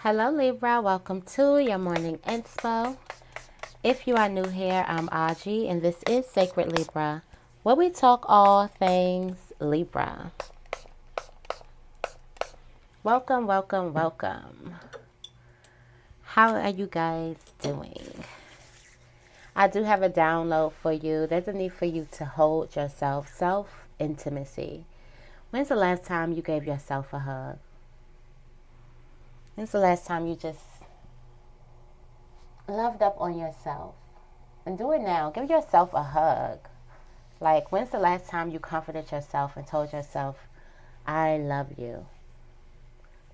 Hello Libra, welcome to your morning inspo. If you are new here, I'm Audrey and this is Sacred Libra, where we talk all things Libra. Welcome, welcome, welcome. How are you guys doing? I do have a download for you. There's a need for you to hold yourself, self-intimacy. When's the last time you gave yourself a hug? When's the last time you just loved up on yourself? And do it now. Give yourself a hug. Like, when's the last time you comforted yourself and told yourself, I love you?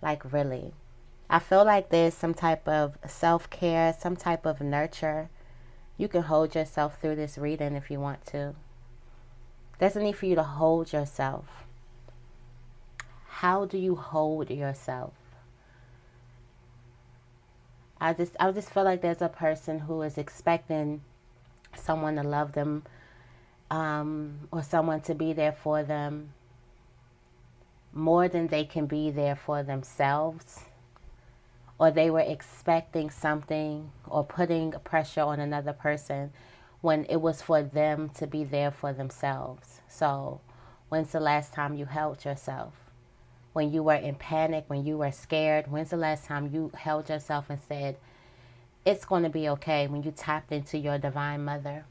Like, really. I feel like there's some type of self-care, some type of nurture. You can hold yourself through this reading if you want to. There's a need for you to hold yourself. How do you hold yourself? I just feel like there's a person who is expecting someone to love them, or someone to be there for them more than they can be there for themselves, or they were expecting something or putting pressure on another person when it was for them to be there for themselves. So when's the last time you held yourself? When you were in panic, when you were scared, when's the last time you held yourself and said, it's going to be okay? When you tapped into your divine mother.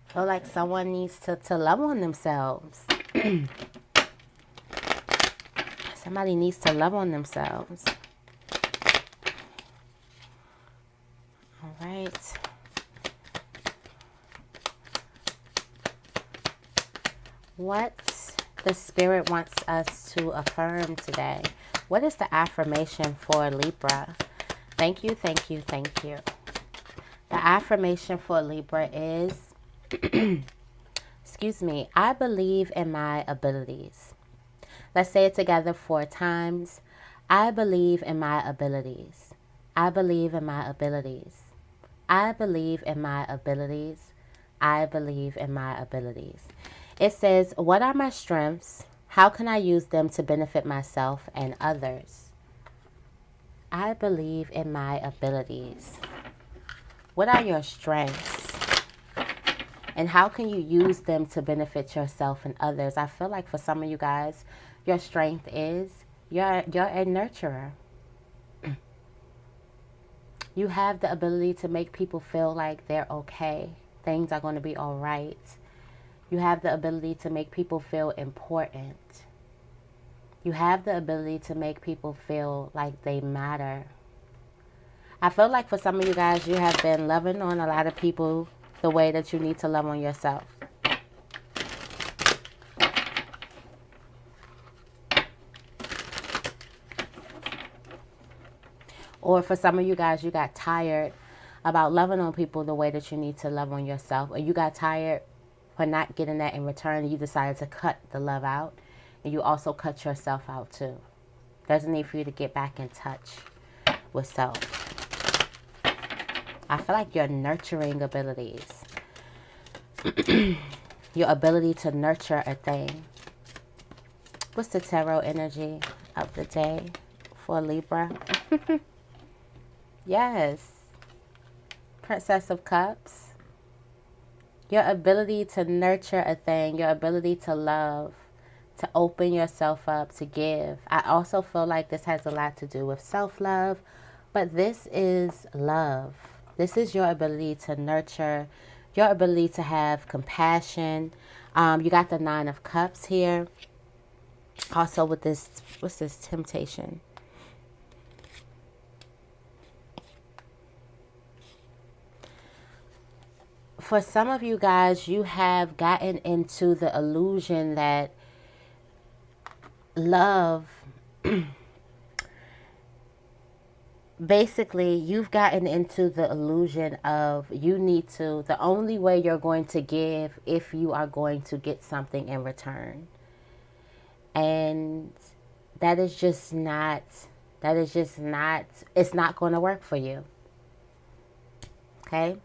Feel like someone needs to love on themselves. Somebody needs to love on themselves. All right. What the Spirit wants us to affirm today. What is the affirmation for Libra? Thank you, thank you, thank you. The affirmation for Libra is, excuse me, I believe in my abilities. Let's say it together 4 times. I believe in my abilities. I believe in my abilities. I believe in my abilities. I believe in my abilities. It says, what are my strengths? How can I use them to benefit myself and others? I believe in my abilities. What are your strengths? And how can you use them to benefit yourself and others? I feel like for some of you guys, your strength is you're a nurturer. You have the ability to make people feel like they're okay. Things are going to be all right. You have the ability to make people feel important. You have the ability to make people feel like they matter. I feel like for some of you guys, you have been loving on a lot of people the way that you need to love on yourself. Or for some of you guys, you got tired about loving on people the way that you need to love on yourself. Or you got tired for not getting that in return. You decided to cut the love out. And you also cut yourself out too. There's a need for you to get back in touch with self. I feel like your nurturing abilities. Your ability to nurture a thing. What's the tarot energy of the day for Libra? Yes. Princess of Cups. Your ability to nurture a thing. Your ability to love. To open yourself up. To give. I also feel like this has a lot to do with self-love. But this is love. This is your ability to nurture. Your ability to have compassion. You got the 9 of Cups here. Also with this, what's this? Temptation. For some of you guys, you have gotten into the illusion that love, basically, you've gotten into the illusion of you need to, the only way you're going to give if you are going to get something in return. And that is just not, it's not going to work for you. Okay?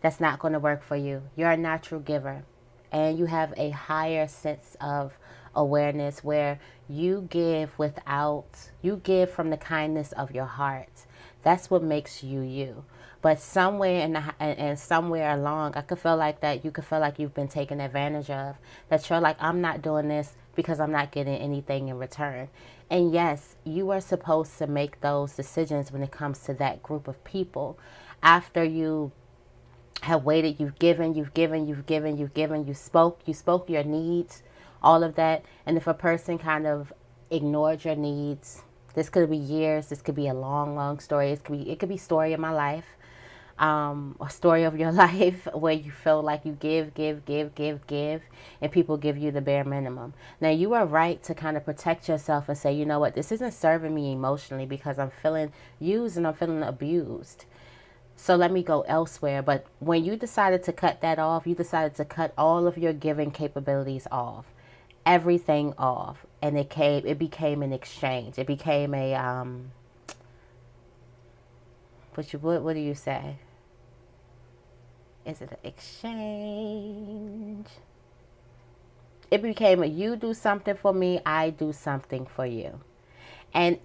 That's not going to work for you. You're a natural giver. and you have a higher sense of awareness where you you give from the kindness of your heart. That's what makes you you. But somewhere and somewhere along, I could feel like that you could feel like you've been taken advantage of. That you're like, I'm not doing this because I'm not getting anything in return. And yes, you are supposed to make those decisions when it comes to that group of people. After you have waited, you spoke your needs, all of that. And if a person kind of ignored your needs, this could be years, this could be a long story. It could be story of my life, a story of your life where you feel like you give, and people give you the bare minimum. Now, you are right to kind of protect yourself and say, you know what, this isn't serving me emotionally because I'm feeling used and I'm feeling abused. So let me go elsewhere. But when you decided to cut that off, you decided to cut all of your giving capabilities off, everything off, and it became an exchange. It became a what do you say? Is it an exchange? It became a you do something for me, I do something for you. And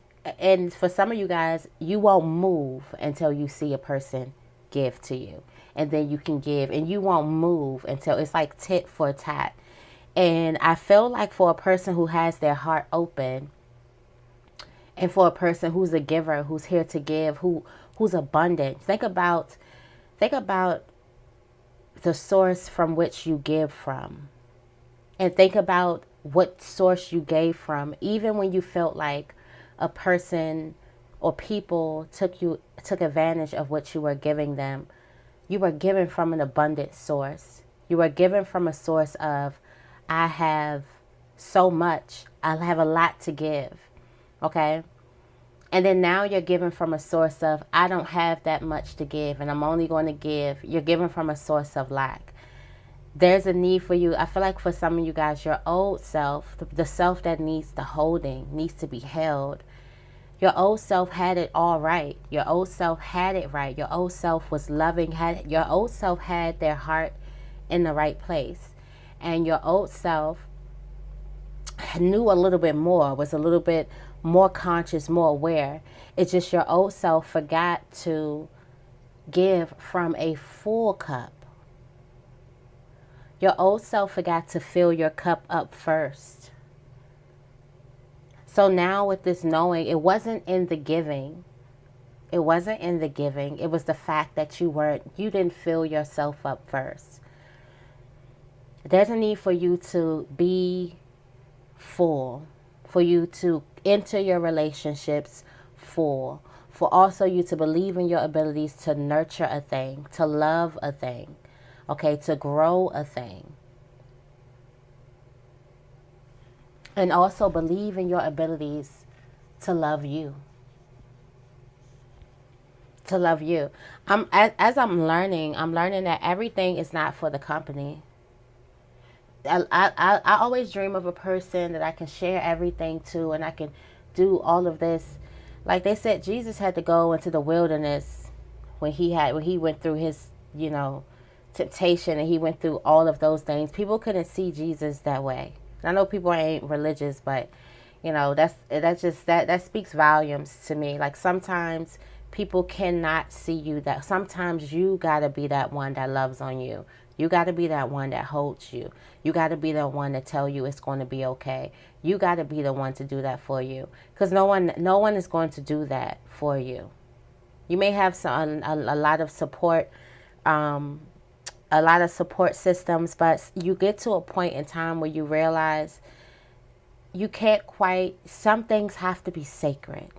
for some of you guys, you won't move until you see a person give to you. And then you can give, and you won't move until it's like tit for tat. And I feel like for a person who has their heart open, and for a person who's a giver, who's here to give, who's abundant, think about the source from which you give from. And think about what source you gave from, even when you felt like a person or people took advantage of what you were giving them. You were given from an abundant source. You were given from a source of, I have so much, I have a lot to give. Okay? And then now you're given from a source of, I don't have that much to give, and I'm only going to give. You're given from a source of lack. There's a need for you. I feel like for some of you guys, your old self, the self that needs the holding, needs to be held. Your old self had it all right. Your old self had it right. Your old self was loving. Your old self had their heart in the right place. And your old self knew a little bit more, was a little bit more conscious, more aware. It's just your old self forgot to give from a full cup. Your old self forgot to fill your cup up first. So now with this knowing, it wasn't in the giving. It wasn't in the giving. It was the fact that you didn't fill yourself up first. There's a need for you to be full, for you to enter your relationships full, for also you to believe in your abilities to nurture a thing, to love a thing, okay, to grow a thing. And also believe in your abilities to love you. To love you. As I'm learning that everything is not for the company. I always dream of a person that I can share everything to, and I can do all of this. Like they said, Jesus had to go into the wilderness when he went through his, temptation, and he went through all of those things. People couldn't see Jesus that way. I know people ain't religious, but that speaks volumes to me. Like sometimes people cannot see you. That sometimes you gotta be that one that loves on you. You gotta be that one that holds you. You gotta be the one to tell you it's going to be okay. You gotta be the one to do that for you, because no one is going to do that for you. You may have a lot of support. A lot of support systems, but you get to a point in time where you realize you can't quite, some things have to be sacred.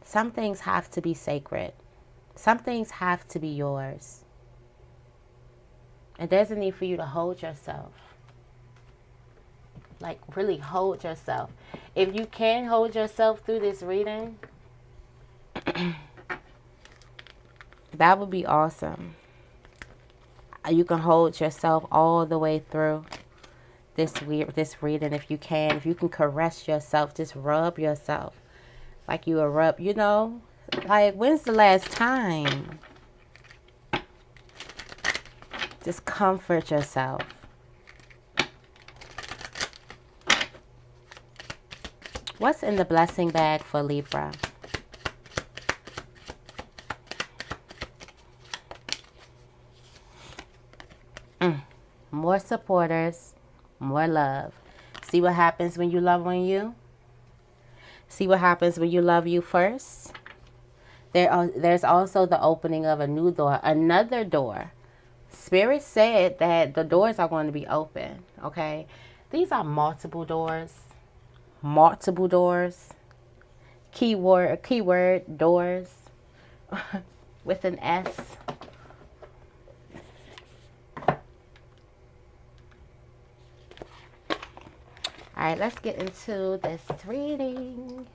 Some things have to be sacred. Some things have to be yours. And there's a need for you to hold yourself. Like really hold yourself. If you can hold yourself through this reading, that would be awesome. You can hold yourself all the way through this reading if you can. If you can caress yourself, just rub yourself like you would rub, like when's the last time? Just comfort yourself. What's in the blessing bag for Libra? More supporters, more love. See what happens when you love on you? See what happens when you love you first? There's also the opening of a new door, another door. Spirit said that the doors are going to be open, okay? These are multiple doors. Multiple doors. Keyword doors with an S. All right, let's get into this reading.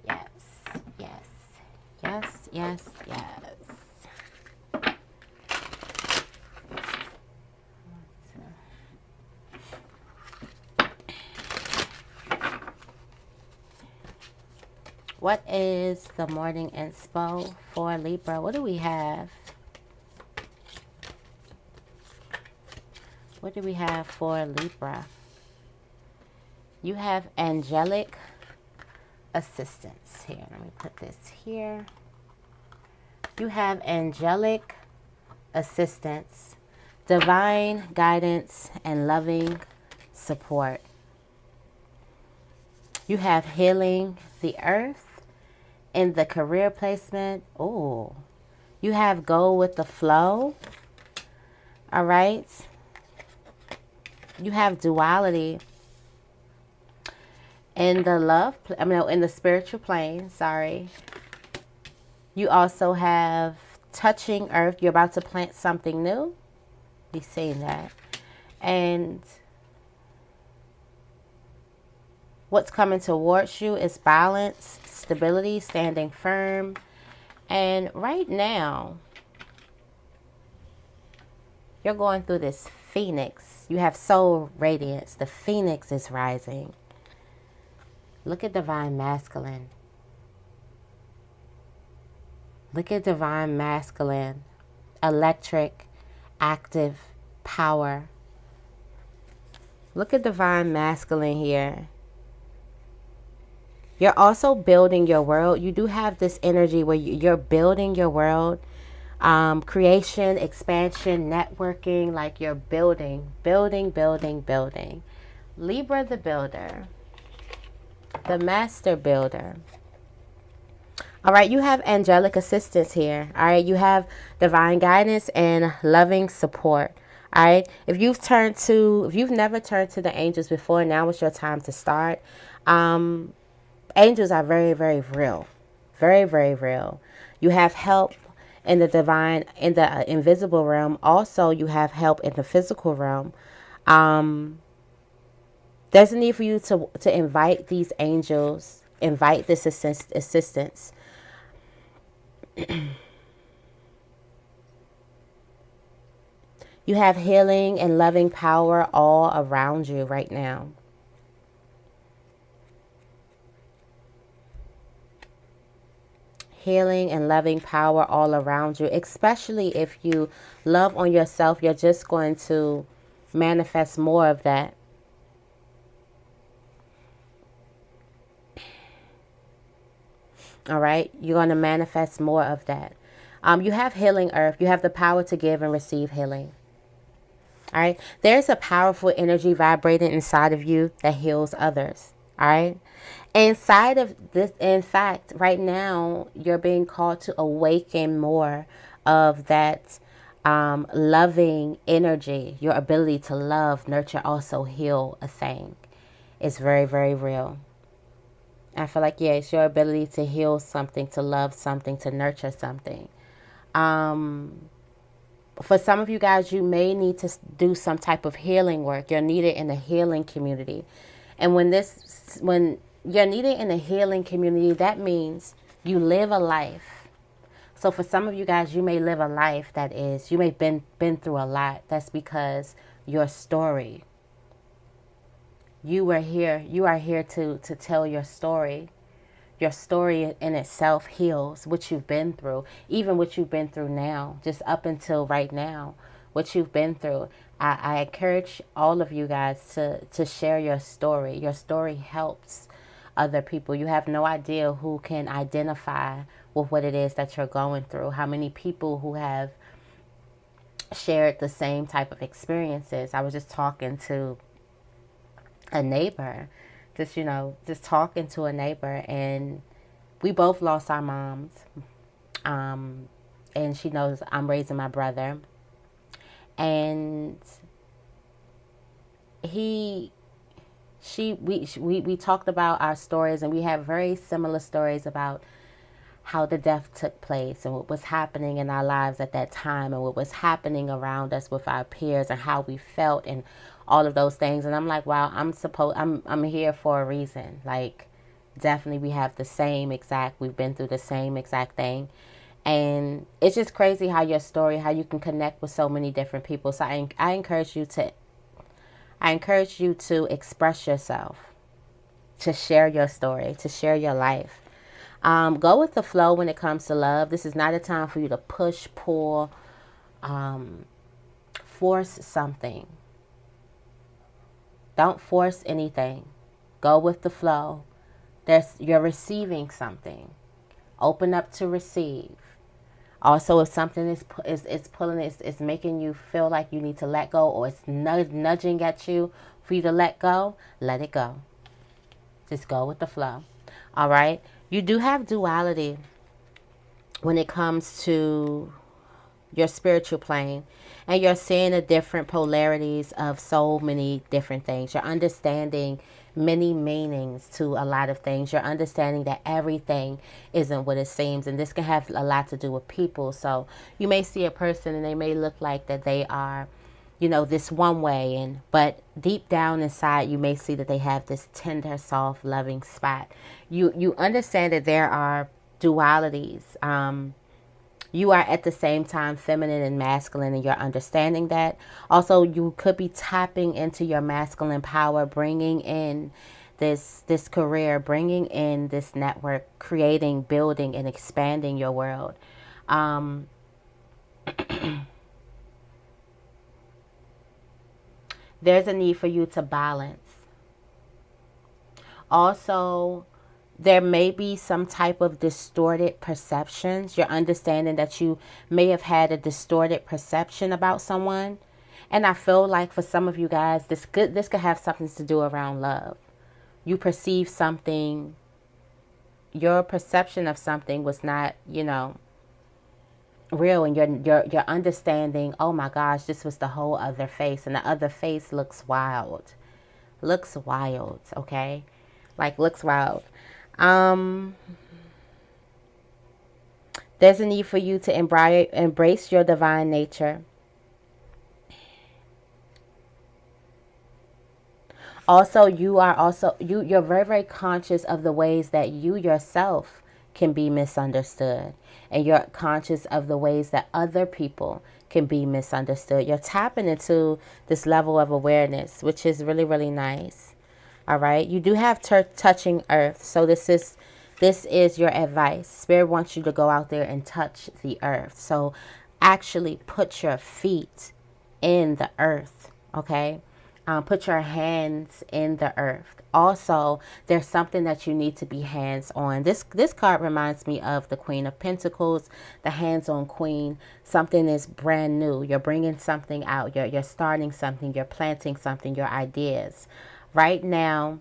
Yes, yes, yes, yes, yes. What is the morning inspo for Libra? What do we have? What do we have for Libra? You have angelic assistance. Here, let me put this here. You have angelic assistance, divine guidance, and loving support. You have healing the earth in the career placement. Oh, you have go with the flow. All right. You have duality in the in the spiritual plane. Sorry. You also have touching earth. You're about to plant something new. Be saying that. And what's coming towards you is balance, stability, standing firm. And right now, you're going through this phoenix. You have soul radiance. The phoenix is rising. Look at divine masculine. Look at divine masculine. Electric, active, power. Look at divine masculine here. You're also building your world. You do have this energy where you're building your world. Creation, expansion, networking, like you're building. Libra the builder, the master builder. All right, you have angelic assistance here. All right, you have divine guidance and loving support. All right, if you've never turned to the angels before, now is your time to start. Angels are very, very real. Very, very real. You have help in the divine, in the invisible realm. Also, you have help in the physical realm. There's a need for you to invite these angels, invite this assistance. You have healing and loving power all around you right now. Healing and loving power all around you, especially if you love on yourself, you're just going to manifest more of that. All right, you're going to manifest more of that. You have healing earth. You have the power to give and receive healing. All right, there's a powerful energy vibrating inside of you that heals others. All right. Inside of this, in fact, right now, you're being called to awaken more of that loving energy. Your ability to love, nurture, also heal a thing is very, very real. I feel like, yeah, it's your ability to heal something, to love something, to nurture something. For some of you guys, you may need to do some type of healing work. You're needed in the healing community. And when you're needed in a healing community, that means you live a life. So for some of you guys, you may live a life that is, you may been through a lot. That's because your story. You are here to tell your story. Your story in itself heals what you've been through, even what you've been through now, just up until right now, what you've been through. I encourage all of you guys to share your story. Your story helps other people. You have no idea who can identify with what it is that you're going through. How many people who have shared the same type of experiences. I was just talking to a neighbor, just talking to a neighbor, and we both lost our moms. Um, and she knows I'm raising my brother. And he we talked about our stories, and we have very similar stories about how the death took place and what was happening in our lives at that time and what was happening around us with our peers and how we felt and all of those things. And I'm like, wow, I'm here for a reason. Like, definitely we have the same exact, we've been through the same exact thing. And it's just crazy how your story, how you can connect with so many different people. So I encourage you to express yourself, to share your story, to share your life. Go with the flow when it comes to love. This is not a time for you to push, pull, force something. Don't force anything. Go with the flow. You're receiving something. Open up to receive. Also, if something is pulling, it's making you feel like you need to let go, or it's nudging at you for you to let go, let it go. Just go with the flow. All right? You do have duality when it comes to your spiritual plane, and you're seeing the different polarities of so many different things. You're understanding many meanings to a lot of things. You're understanding that everything isn't what it seems, and this can have a lot to do with people. So you may see a person and they may look like that they are, this one way, but deep down inside you may see that they have this tender, soft, loving spot. You understand that there are dualities. You are at the same time feminine and masculine, and you're understanding that. Also, you could be tapping into your masculine power, bringing in this career, bringing in this network, creating, building, and expanding your world. There's a need for you to balance. Also, there may be some type of distorted perceptions. You're understanding that you may have had a distorted perception about someone. And I feel like for some of you guys, this could have something to do around love. You perceive something, your perception of something was not, real, and you're understanding, oh my gosh, this was the whole other face, and the other face looks wild. Looks wild, okay? Like, looks wild. There's a need for you to embrace your divine nature. Also, you're very, very conscious of the ways that you yourself can be misunderstood, and you're conscious of the ways that other people can be misunderstood. You're tapping into this level of awareness, which is really, really nice. All right. You do have touching earth. So this is your advice. Spirit wants you to go out there and touch the earth. So actually put your feet in the earth. Okay. Put your hands in the earth. Also, there's something that you need to be hands on. This card reminds me of the Queen of Pentacles, the hands-on queen. Something is brand new. You're bringing something out. You're starting something. You're planting something. Your ideas. Right now,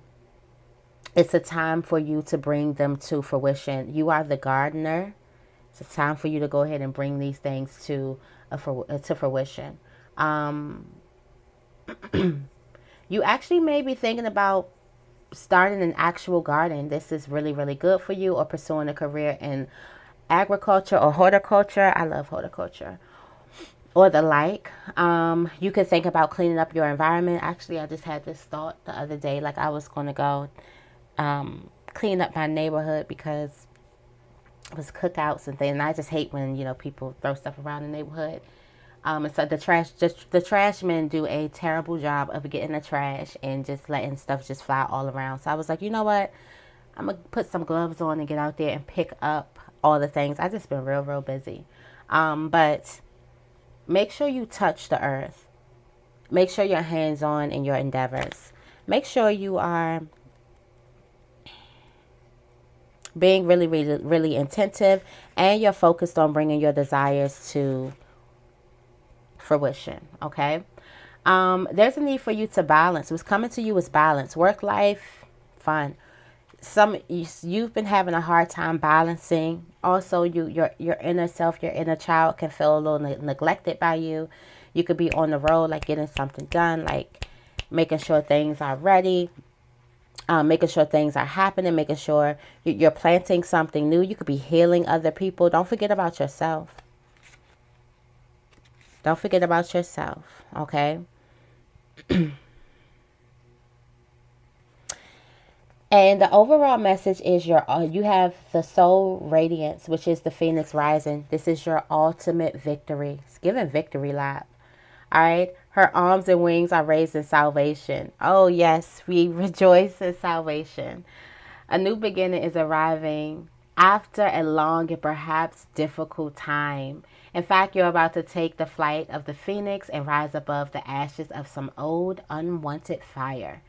it's a time for you to bring them to fruition. You are the gardener. It's a time for you to go ahead and bring these things to fruition. You actually may be thinking about starting an actual garden. This is really, really good for you, or pursuing a career in agriculture or horticulture. I love horticulture. Or the like. You could think about cleaning up your environment. Actually, I just had this thought the other day, like I was going to go clean up my neighborhood because it was cookouts and things. And I just hate when, people throw stuff around the neighborhood. And so the trash men do a terrible job of getting the trash and just letting stuff just fly all around. So I was like, you know what? I'm going to put some gloves on and get out there and pick up all the things. I just been real, real busy. But make sure you touch the earth. make sure you're hands-on in your endeavors. Make sure you are being really, really, really attentive, and you're focused on bringing your desires to fruition, okay? There's a need for you to balance. What's coming to you is balance. Work life, fun. You've been having a hard time balancing. Also, your inner self, your inner child can feel a little neglected by you. You could be on the road, like getting something done, like making sure things are ready, making sure things are happening, making sure you're planting something new. You could be healing other people. Don't forget about yourself. Don't forget about yourself, okay? And the overall message is you have the soul radiance, which is the phoenix rising. This is your ultimate victory. It's giving victory lap. All right. Her arms and wings are raised in salvation. Oh, yes. We rejoice in salvation. A new beginning is arriving after a long and perhaps difficult time. In fact, you're about to take the flight of the phoenix and rise above the ashes of some old, unwanted fire.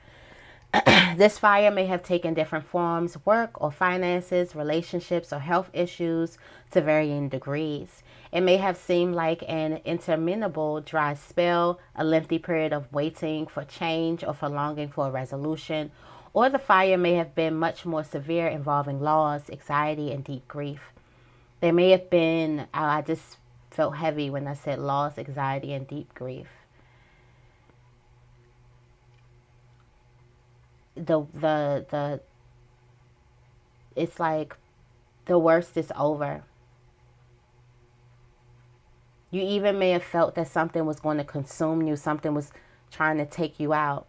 This fire may have taken different forms: work or finances, relationships or health issues to varying degrees. It may have seemed like an interminable dry spell, a lengthy period of waiting for change or for longing for a resolution. Or the fire may have been much more severe, involving loss, anxiety, and deep grief. There may have been, I just felt heavy when I said loss, anxiety, and deep grief. The it's like the worst is over. You even may have felt that something was going to consume you, something was trying to take you out.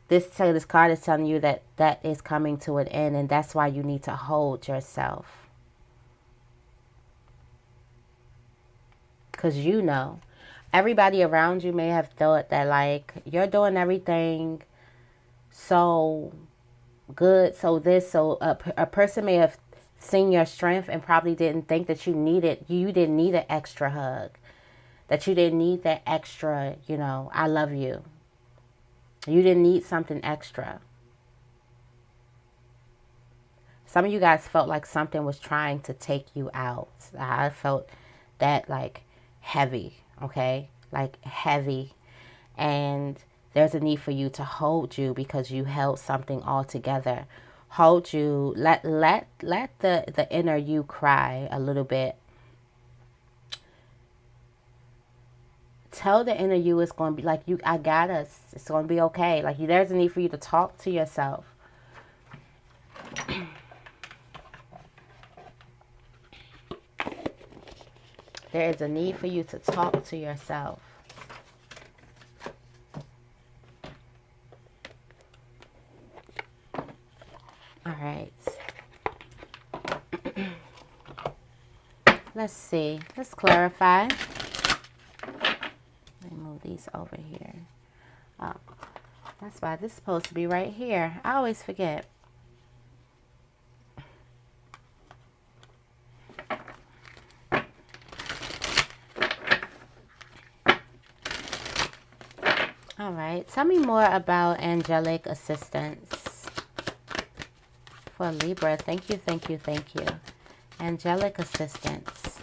This card is telling you that that is coming to an end, and that's why you need to hold yourself. Because you know, everybody around you may have thought that, like, you're doing everything so good, so this, so a person may have seen your strength and probably didn't think that you didn't need an extra hug, that you didn't need that extra, I love you. You didn't need something extra. Some of you guys felt like something was trying to take you out. I felt that, like, heavy, okay? Like, heavy. And there's a need for you to hold you because you held something all together. Hold you. Let the inner you cry a little bit. Tell the inner you it's going to be like, I got us. It's going to be okay. Like, there's a need for you to talk to yourself. There is a need for you to talk to yourself. All right. Let's see. Let's clarify. Let me move these over here. Oh, that's why this is supposed to be right here. I always forget. All right. Tell me more about angelic assistance for Libra. Thank you, thank you, thank you. Angelic assistance.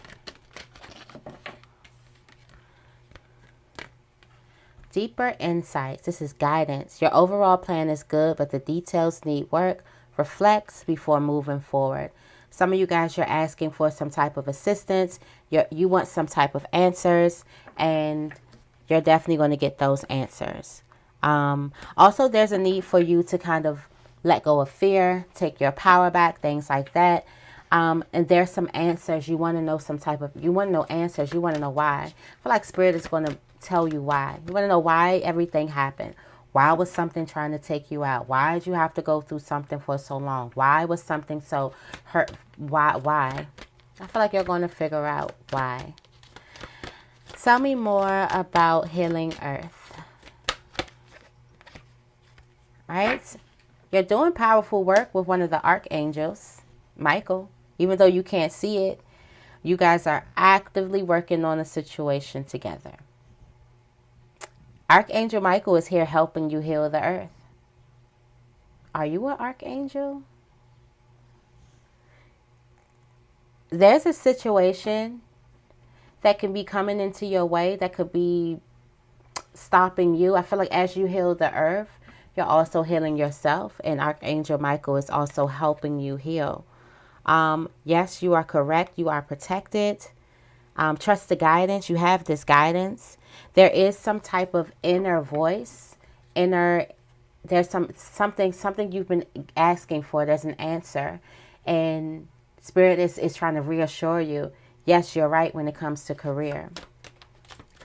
Deeper insights. This is guidance. Your overall plan is good, but the details need work. Reflect before moving forward. Some of you guys, you're asking for some type of assistance. You want some type of answers, and you're definitely going to get those answers. Also, there's a need for you to kind of let go of fear, take your power back, things like that. And there's some answers. You want to know you want to know answers. You want to know why. I feel like Spirit is going to tell you why. You want to know why everything happened. Why was something trying to take you out? Why did you have to go through something for so long? Why was something so hurt? Why? I feel like you're going to figure out why. Tell me more about healing earth. Right? You're doing powerful work with one of the archangels, Michael. Even though you can't see it, you guys are actively working on a situation together. Archangel Michael is here helping you heal the earth. Are you an archangel? There's a situation that can be coming into your way that could be stopping you. I feel like as you heal the earth, you're also healing yourself, and Archangel Michael is also helping you heal. Yes, you are correct. You are protected. Trust the guidance. You have this guidance. There is some type of inner voice, there's something you've been asking for. There's an answer, and Spirit is trying to reassure you. Yes, you're right when it comes to career.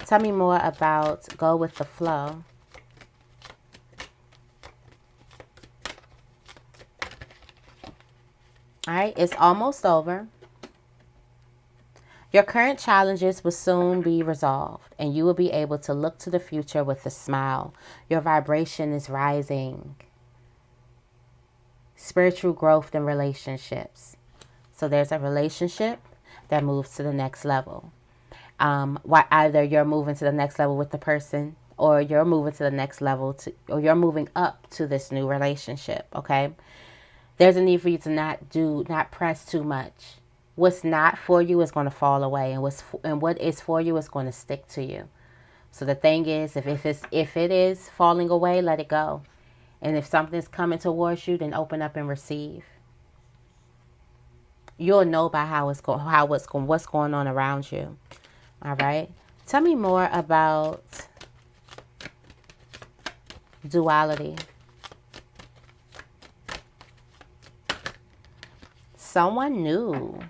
Tell me more about go with the flow. All right, it's almost over. Your current challenges will soon be resolved, and you will be able to look to the future with a smile. Your vibration is rising. Spiritual growth in relationships. So there's a relationship that moves to the next level. Either you're moving to the next level with the person, or you're moving to the next level or you're moving up to this new relationship. Okay. There's a need for you to not press too much. What's not for you is going to fall away, and what is for you is going to stick to you. So the thing is, if it is falling away, let it go. And if something's coming towards you, then open up and receive. You'll know by what's going on around you. All right. Tell me more about duality. Someone new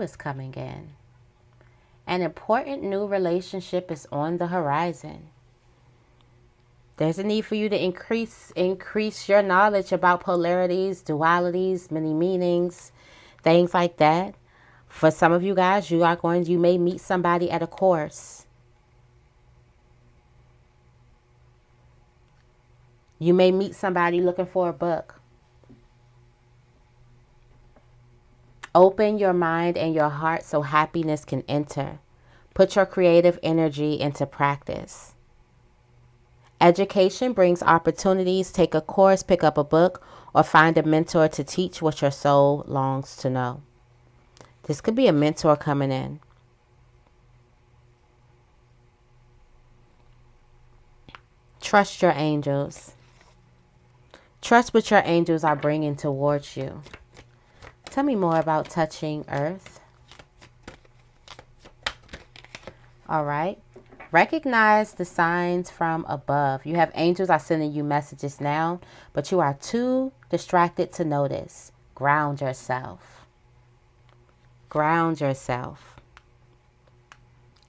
is coming in. An important new relationship is on the horizon. There's a need for you to increase your knowledge about polarities, dualities, many meanings, things like that. For some of you guys, you may meet somebody at a course. You may meet somebody looking for a book. Open your mind and your heart so happiness can enter. Put your creative energy into practice. Education brings opportunities. Take a course, pick up a book, or find a mentor to teach what your soul longs to know. This could be a mentor coming in. Trust your angels. Trust what your angels are bringing towards you. Tell me more about touching earth. All right. Recognize the signs from above. You have angels are sending you messages now, but you are too distracted to notice. Ground yourself. Ground yourself.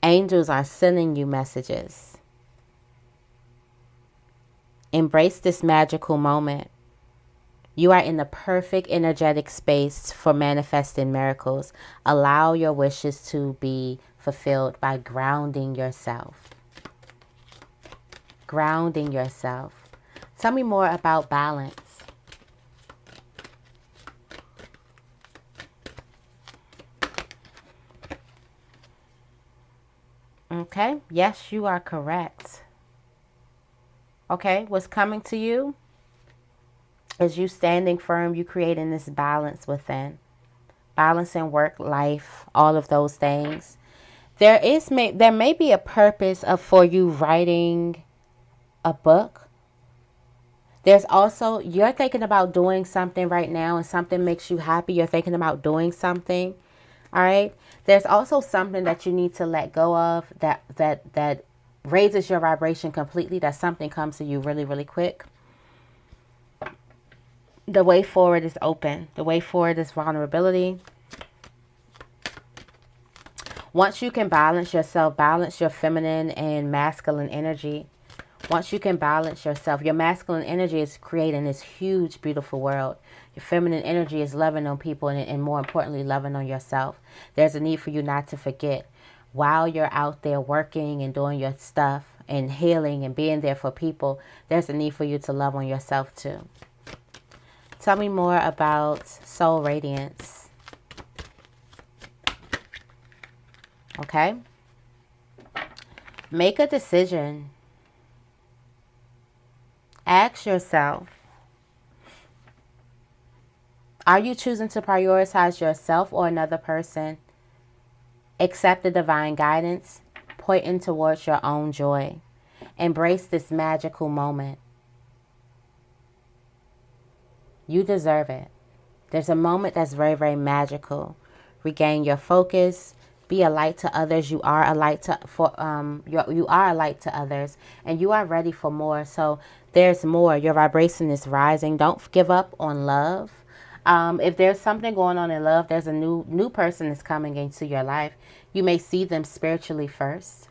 Angels are sending you messages. Embrace this magical moment. You are in the perfect energetic space for manifesting miracles. Allow your wishes to be fulfilled by grounding yourself. Grounding yourself. Tell me more about balance. Okay, yes, you are correct. Okay, what's coming to you is you standing firm, you creating this balance within. Balance in work, life, all of those things. There may be a purpose for you writing a book. There's also, you're thinking about doing something right now and something makes you happy. You're thinking about doing something. All right. There's also something that you need to let go of that raises your vibration completely. That something comes to you really, really quick. The way forward is open. The way forward is vulnerability. Once you can balance yourself, balance your feminine and masculine energy. Once you can balance yourself, your masculine energy is creating this huge, beautiful world. Your feminine energy is loving on people and more importantly, loving on yourself. There's a need for you not to forget while you're out there working and doing your stuff and healing and being there for people, there's a need for you to love on yourself too. Tell me more about soul radiance. Okay. Make a decision. Ask yourself, are you choosing to prioritize yourself or another person? Accept the divine guidance, pointing towards your own joy. Embrace this magical moment. You deserve it. There's a moment that's very, very magical. Regain your focus. Be a light to others. You are a light to you are a light to others, and you are ready for more. So there's more. Your vibration is rising. Don't give up on love. If there's something going on in love, there's a new person that's coming into your life. You may see them spiritually first.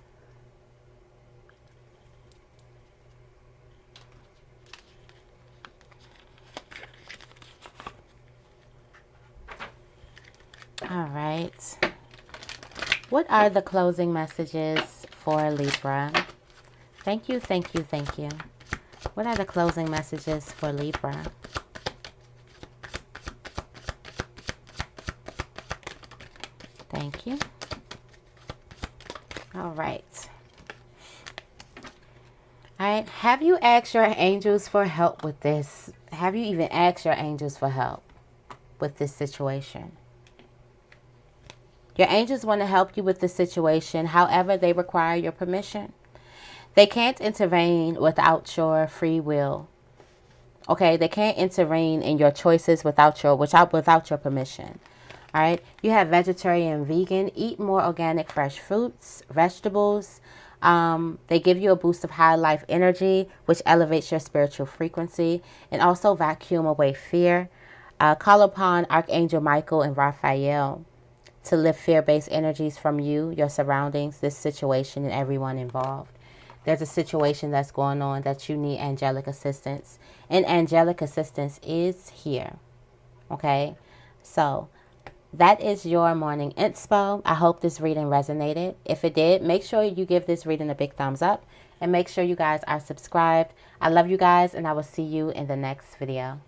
All right. What are the closing messages for Libra? Thank you, thank you, thank you. What are the closing messages for Libra? Thank you. All right. All right. Have you asked your angels for help with this? Have you even asked your angels for help with this situation? Your angels want to help you with the situation. However, they require your permission. They can't intervene without your free will. Okay, they can't intervene in your choices without your permission. All right, you have vegetarian, vegan. Eat more organic, fresh fruits, vegetables. They give you a boost of high life energy, which elevates your spiritual frequency, and also vacuum away fear. Call upon Archangel Michael and Raphael to lift fear-based energies from you, your surroundings, this situation, and everyone involved. There's a situation that's going on that you need angelic assistance, and angelic assistance is here. Okay, so that is your morning inspo. I hope this reading resonated. If it did, make sure you give this reading a big thumbs up, and make sure you guys are subscribed. I love you guys, and I will see you in the next video.